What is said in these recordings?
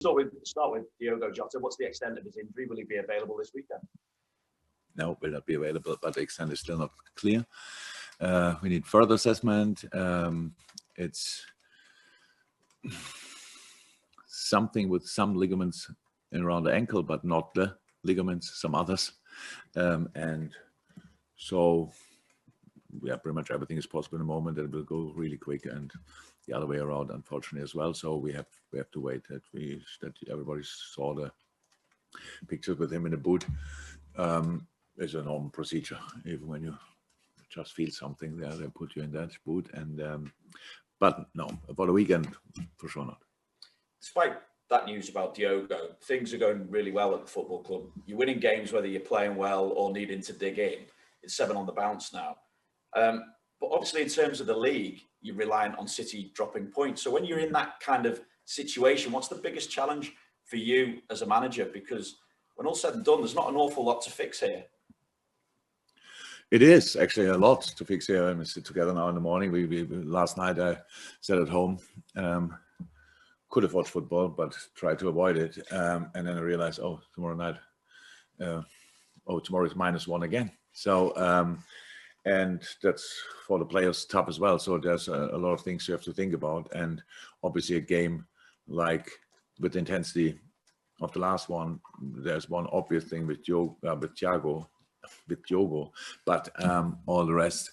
start with Diogo Jota. What's the extent of his injury? Will he be available this weekend? No, will not be available, but the extent is still not clear. We need further assessment. It's something with some ligaments around the ankle, but not the ligaments, some others. And so, yeah, pretty much everything is possible in a moment, and it will go really quick, and the other way around, unfortunately, as well. So we have to wait that everybody saw the pictures with him in the boot. It's a normal procedure. Even when you just feel something there, they put you in that boot. And but no, for the weekend, for sure not. Despite that news about Diogo, things are going really well at the football club. You're winning games whether you're playing well or needing to dig in. It's 7 on the bounce now. But obviously, in terms of the league, you're reliant on City dropping points. So when you're in that kind of situation, what's the biggest challenge for you as a manager? Because when all's said and done, there's not an awful lot to fix here. It is actually a lot to fix here. And we sit together now in the morning. We last night I sat at home. Could have watched football, but tried to avoid it. And then I realized, tomorrow night, tomorrow is -1 again. So, and that's for the players tough as well. So there's a lot of things you have to think about. And obviously a game like with the intensity of the last one, there's one obvious thing with Diogo, but all the rest,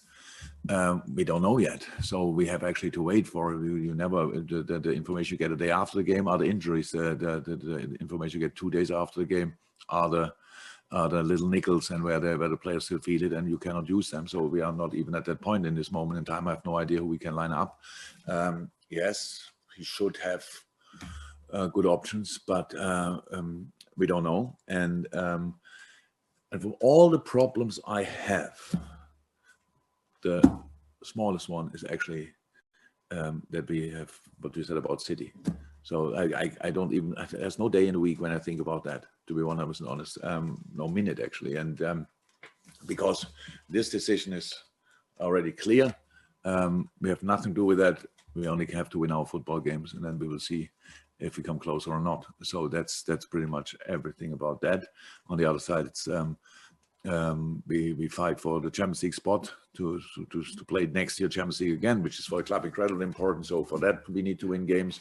we don't know yet. So we have actually to wait for it. You never, the information you get a day after the game are the injuries. The information you get 2 days after the game are the little nickels, and where the players still feel it and you cannot use them. So we are not even at that point in this moment in time. I have no idea who we can line up. Yes, he should have good options, but we don't know. And from all the problems I have, the smallest one is actually that we have what you said about City. So I don't even, there's no day in the week when I think about that, to be 100% honest. No minute actually. And because this decision is already clear, we have nothing to do with that. We only have to win our football games, and then we will see if we come closer or not. So that's pretty much everything about that. On the other side, it's we fight for the Champions League spot to play next year Champions League again, which is for the club incredibly important. So for that, we need to win games.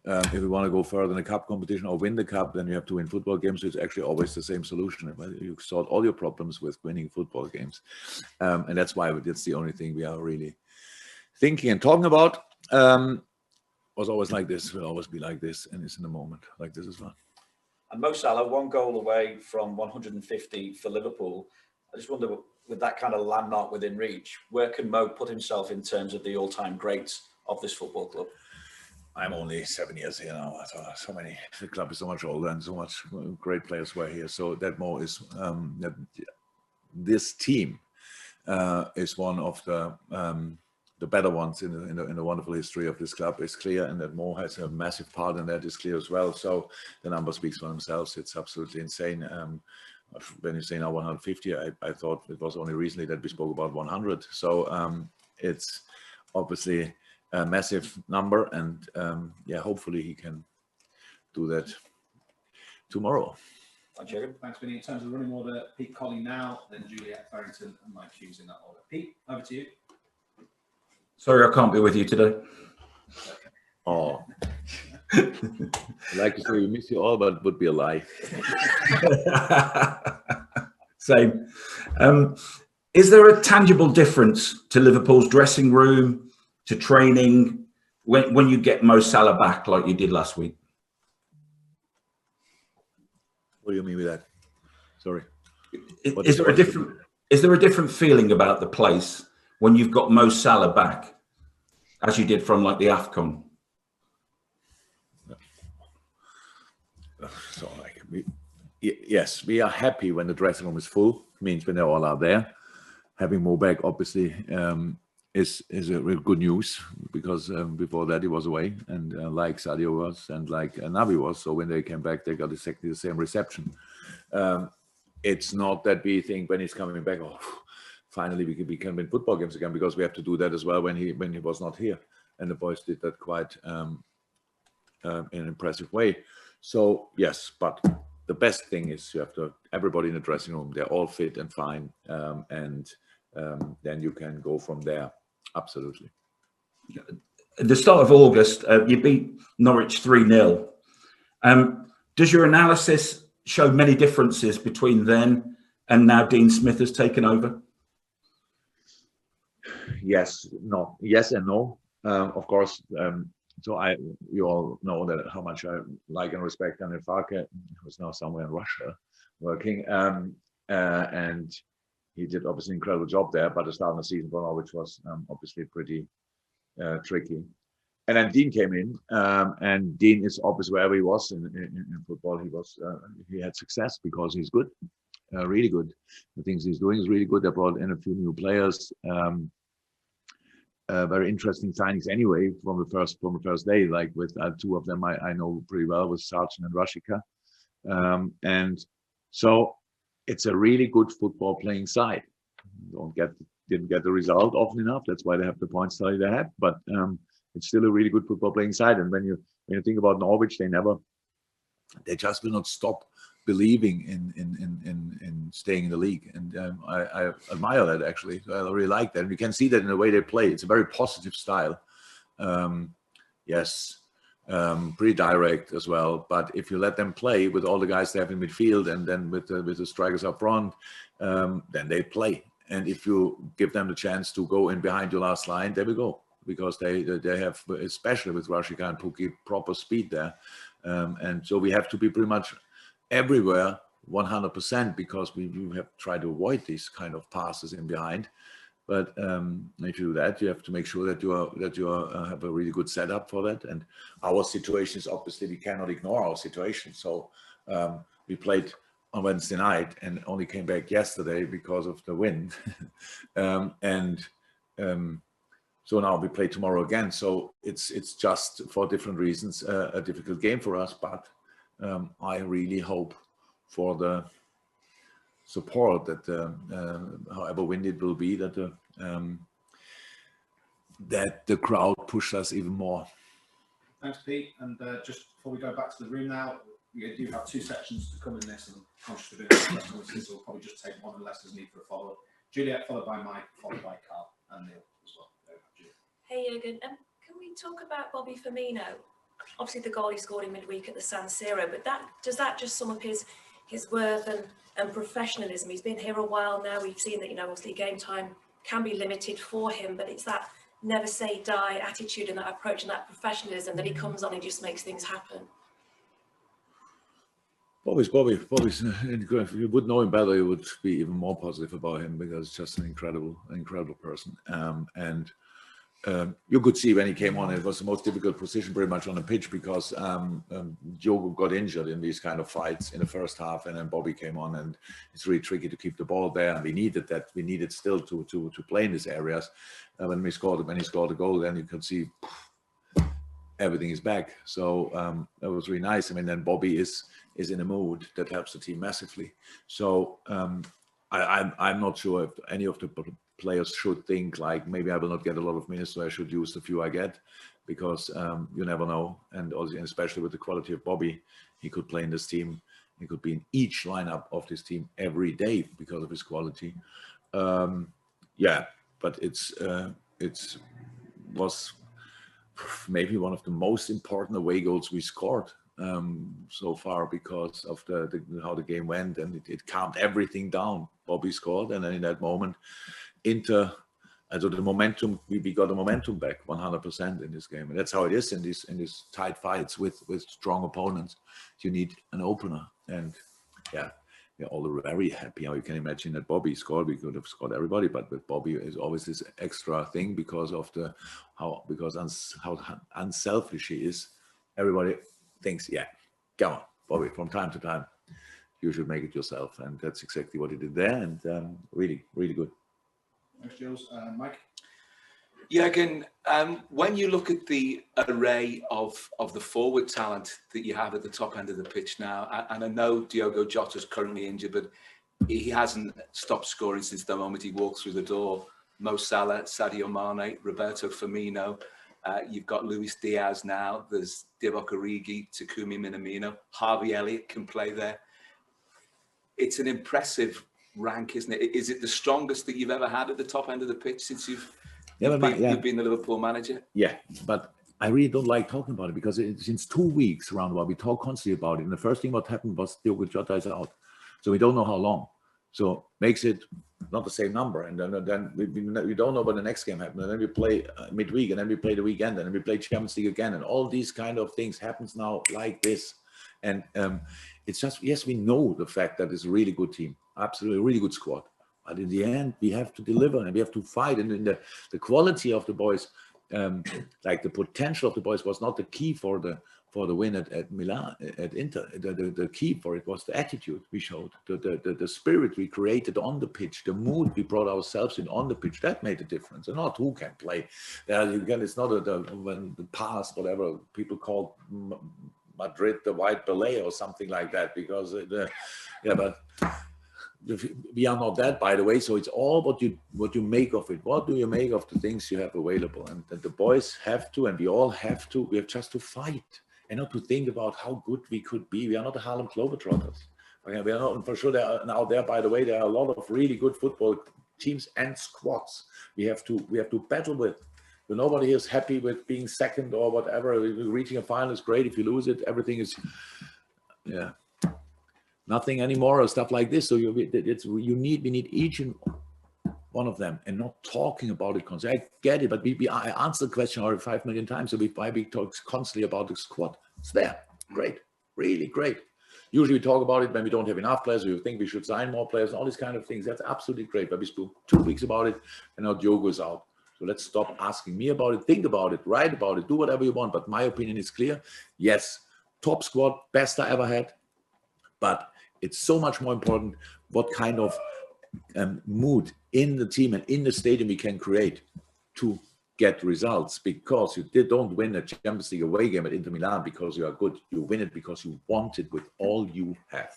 If we want to go further in the cup competition or win the cup, then you have to win football games. So it's actually always the same solution. You solve all your problems with winning football games. And that's why that's the only thing we are really thinking and talking about. Was always like this, will always be like this, and it's in a moment like this as well. And Mo Salah, 1 goal away from 150 for Liverpool. I just wonder, with that kind of landmark within reach, where can Mo put himself in terms of the all-time greats of this football club? I'm only 7 years here now. So many. The club is so much older, and so much great players were here. So that Mo is that this team is one of the better ones in the wonderful history of this club is clear, and that Mo has a massive part in that is clear as well. So the number speaks for themselves. It's absolutely insane. When you say now 150, I thought it was only recently that we spoke about 100. So it's obviously a massive number, and yeah, hopefully he can do that tomorrow. Thanks, Jurgen. Thanks, Vinny. In terms of running order, Pete Colley now, then Juliet Farrington and Mike Hughes in that order. Pete, over to you. Sorry, I can't be with you today. Oh, I'd like to say we miss you all, but it would be a lie. Same. Is there a tangible difference to Liverpool's dressing room, to training, when you get Mo Salah back like you did last week? What do you mean with that? Sorry. Is there a different feeling about the place when you've got Mo Salah back, as you did from like the AFCON? So yes, we are happy when the dressing room is full. It means when they all are there. Having Mo back obviously is a real good news, because before that he was away, and like Sadio was and like Naby was. So when they came back, they got exactly the same reception. It's not that we think when he's coming back, oh, finally we can win football games again, because we have to do that as well when he was not here, and the boys did that quite in an impressive way. So yes, but the best thing is you have to everybody in the dressing room. They're all fit and fine, and then you can go from there. Absolutely. At the start of August, you beat Norwich 3-0. Does your analysis show many differences between then and now Dean Smith has taken over? Yes, no, yes and no. Of course. So you all know that how much I like and respect Daniel Farke, who's now somewhere in Russia working, and he did obviously an incredible job there. But the start of the season for Norwich was obviously pretty tricky. And then Dean came in, and Dean is obviously wherever he was in football, he had success because he's good, really good. The things he's doing is really good. They brought in a few new players. Very interesting signings anyway from the first day. Like with two of them I know pretty well, with Sargent and Rashika, and so it's a really good football playing side. Didn't get the result often enough. That's why they have the points tally they have. But it's still a really good football playing side. And when you think about Norwich, they just will not stop believing in staying in the league, and I admire that actually. I really like that, and you can see that in the way they play. It's a very positive style. Yes, pretty direct as well. But if you let them play with all the guys they have in midfield, and then with the strikers up front, then they play. And if you give them the chance to go in behind your last line, there we go. Because they have, especially with Rashika and Pukki, proper speed there. And so we have to be pretty much everywhere 100%, because we have tried to avoid these kind of passes in behind. But if you do that, you have to make sure that you have a really good setup for that. And our situation is obviously we cannot ignore our situation. So we played on Wednesday night and only came back yesterday because of the wind. So now we play tomorrow again. So it's just for different reasons a difficult game for us. But I really hope for the support that however windy it will be, that the crowd pushes us even more. Thanks, Pete. And just before we go back to the room now, we do have two sections to come in this, and I'm conscious of doing this, so we'll probably just take one unless there's need for a follow-up. Juliet, followed by Mike, followed by Carl and Neil as well. Hey Jurgen, can we talk about Bobby Firmino? Obviously the goal he scored in midweek at the San Siro, but does that just sum up his worth and professionalism? He's been here a while now. We've seen that, obviously game time can be limited for him, but it's that never say die attitude and that approach and that professionalism that he comes on and just makes things happen. Bobby's if you would know him better, you would be even more positive about him, because he's just an incredible person. You could see when he came on, it was the most difficult position pretty much on the pitch, because Diogo got injured in these kind of fights in the first half, and then Bobby came on, and it's really tricky to keep the ball there. And we needed that. We needed still to play in these areas. When he scored a goal, then you could see everything is back. So that was really nice. I mean, then Bobby is in a mood that helps the team massively. So I'm not sure if any of the players should think like, maybe I will not get a lot of minutes, so I should use the few I get, because you never know. And also, especially with the quality of Bobby, he could play in this team. He could be in each lineup of this team every day because of his quality. Yeah, but it was maybe one of the most important away goals we scored so far, because of how the game went, and it calmed everything down. Bobby scored, and then in that moment, the momentum, we got the momentum back 100% in this game. And that's how it is in these tight fights with strong opponents. You need an opener, and yeah, we're all very happy. How you can imagine that Bobby scored. We could have scored everybody, but with Bobby is always this extra thing because of how unselfish he is. Everybody thinks, yeah, come on, Bobby, from time to time, you should make it yourself. And that's exactly what he did there. And really, really good. Thanks, Jules. Mike? Jurgen, when you look at the array of the forward talent that you have at the top end of the pitch now, and I know Diogo Jota's currently injured, but he hasn't stopped scoring since the moment he walked through the door. Mo Salah, Sadio Mane, Roberto Firmino. You've got Luis Diaz now. There's Divock Origi, Takumi Minamino. Harvey Elliott can play there. It's an impressive rank, isn't it? Is it the strongest that you've ever had at the top end of the pitch since you've been the Liverpool manager? Yeah, but I really don't like talking about it because since 2 weeks roundabout, we talk constantly about it. And the first thing what happened was Diogo Jota is out. So we don't know how long. So makes it not the same number. And then we don't know when the next game happens. And then we play midweek, and then we play the weekend, and then we play Champions League again. And all these kind of things happens now like this. And it's just, yes, we know the fact that it's a really good team. Absolutely, a really good squad. But in the end, we have to deliver and we have to fight. And in the quality of the boys, like the potential of the boys was not the key for the win at Milan, at Inter. The key for it was the attitude we showed, the spirit we created on the pitch, the mood we brought ourselves in on the pitch. That made a difference. And not who can play. It's not when the past, whatever people call Madrid, the white ballet or something like that, because but we are not that, by the way. So it's all what you make of it. What do you make of the things you have available? And the boys have to, and we all have to. We have just to fight and not to think about how good we could be. We are not the Harlem Globetrotters. We are not, for sure. There are now there. By the way, there are a lot of really good football teams and squads. We have to battle with. So nobody is happy with being second or whatever. Reaching a final is great. If you lose it, everything is nothing anymore or stuff like this. So we need each and one of them, and not talking about it constantly. I get it, but I answered the question already 5 million times. So why we talk constantly about the squad? It's there, great, really great. Usually we talk about it when we don't have enough players, or you think we should sign more players, and all these kind of things. That's absolutely great. But we spoke 2 weeks about it, and now Diogo is out. So let's stop asking me about it. Think about it, write about it, do whatever you want. But my opinion is clear. Yes, top squad, best I ever had. But it's so much more important what kind of mood in the team and in the stadium we can create to get results. Because you don't win a Champions League away game at Inter Milan because you are good. You win it because you want it with all you have.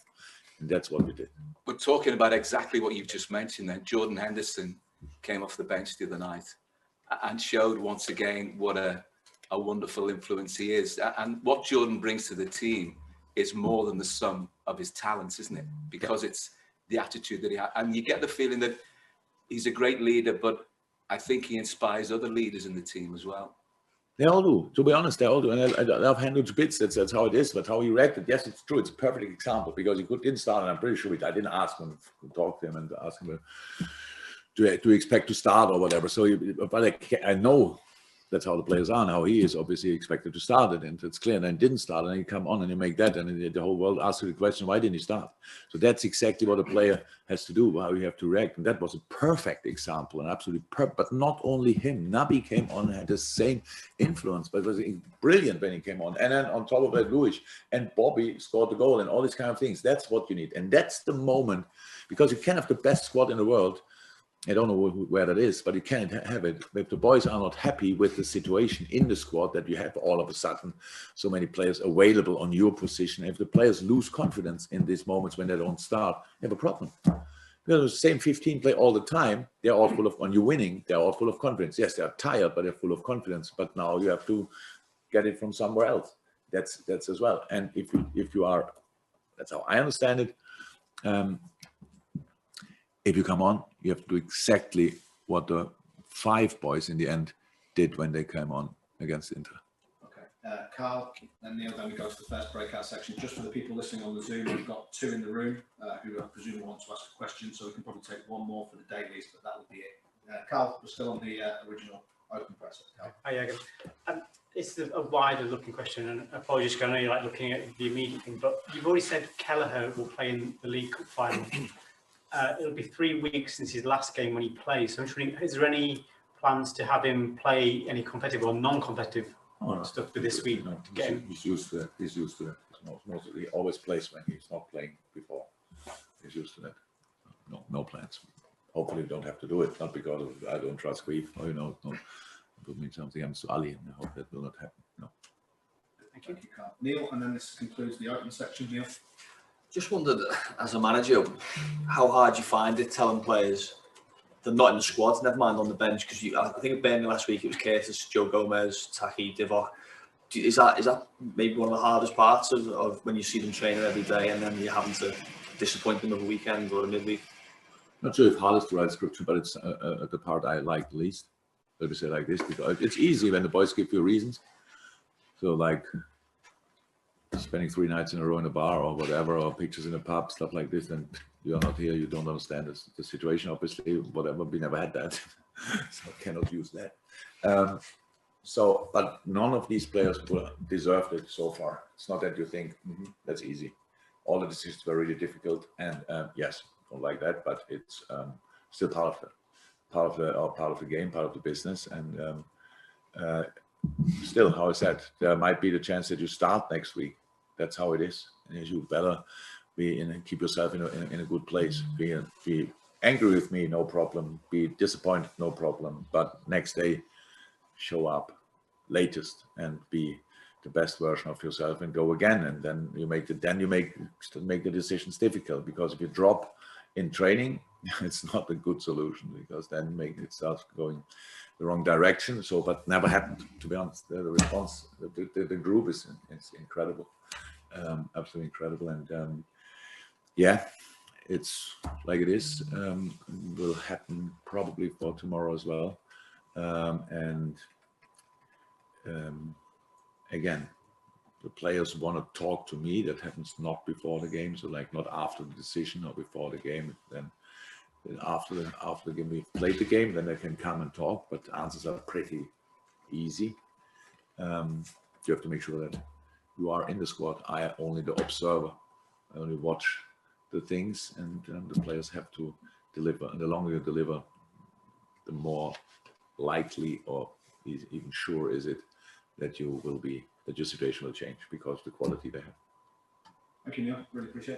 And that's what we did. We're talking about exactly what you've just mentioned then. Jordan Henderson came off the bench the other night and showed once again what a wonderful influence he is. And what Jordan brings to the team is more than the sum of his talents, isn't it? Because it's the attitude that he has. And you get the feeling that he's a great leader, but I think he inspires other leaders in the team as well. They all do. To be honest, they all do. And I love Handel to bits. That's how it is. But how he reacted, yes, it's true. It's a perfect example because he didn't start, and I'm pretty sure I didn't ask him to talk to him and ask him to expect to start or whatever. So, but I know that's how the players are now. He is obviously expected to start it, and it's clear. And then didn't start, and you come on and you make that, and the whole world asks you the question, why didn't he start? So that's exactly what a player has to do, how you have to react. And that was a perfect example, and absolutely perfect. But not only him, Naby came on and had the same influence, but it was brilliant when he came on. And then on top of that, Luis and Bobby scored the goal and all these kind of things. That's what you need. And that's the moment, because you can have the best squad in the world. I don't know where that is, but you can't have it. If the boys are not happy with the situation in the squad, that you have all of a sudden so many players available on your position. If the players lose confidence in these moments when they don't start, you have a problem. Because the same 15 play all the time, they're all full of, when you're winning, they're all full of confidence. Yes, they're tired, but they're full of confidence. But now you have to get it from somewhere else. That's as well. And if you are, that's how I understand it. If you come on, you have to do exactly what the 5 boys in the end did when they came on against Inter. Okay, Carl and Neil, then we go to the first breakout section. Just for the people listening on the Zoom, we've got 2 in the room who I presume want to ask a question, so we can probably take 1 more for the dailies, but that would be it. Carl, we're still on the original open press. Hi, Jurgen. It's a wider looking question, and apologies, because I know you're like looking at the immediate thing, but you've already said Kelleher will play in the League Cup final. It'll be 3 weeks since his last game when he plays. So I'm wondering, is there any plans to have him play any competitive or non-competitive stuff for this week? No, he's used to it. He's used to it. He always plays when he's not playing before. He's used to that. No plans. Hopefully we don't have to do it. Not because of, I don't trust Grief, or no. It would mean something happens to Ali, and I hope that will not happen. No. Thank you, Carl. Neil, and then this concludes the open section. Neil. Just wondered, as a manager, how hard you find it telling players they're not in the squad, never mind on the bench, because I think at Burnley last week it was Curtis, Joe Gomez, Taki, Divock. Is that maybe one of the hardest parts of when you see them training every day and then you're having to disappoint them over a weekend or a midweek? Not sure if hard is the right scripture, but it's the part I like the least. Let me say it like this, because it's easy when the boys give you reasons. So like spending 3 nights in a row in a bar or whatever, or pictures in a pub, stuff like this, and you're not here, you don't understand the situation, obviously, whatever, we never had that. So I cannot use that. But none of these players deserved it so far. It's not that you think, that's easy. All the decisions were really difficult, and yes, don't like that, but it's still part of the game, part of the business, and still, how I said, there might be the chance that you start next week. That's how it is, and you better keep yourself in a good place. Be angry with me, no problem. Be disappointed, no problem. But next day, show up latest and be the best version of yourself and go again. And then you make the decisions difficult, because if you drop in training, it's not a good solution, because then it starts going the wrong direction. So, but never happened, to be honest. The response, the group is incredible, absolutely incredible. And yeah, it's like it is. Will happen probably for tomorrow as well. Again, the players want to talk to me. That happens not before the game, so like not after the decision or before the game. Then after the game, we've played the game, then they can come and talk. But the answers are pretty easy. You have to make sure that you are in the squad. I am only the observer. I only watch the things, and the players have to deliver. And the longer you deliver, the more likely or even sure is it that your situation will change, because of the quality they have. Thank you, Neil. Really appreciate it.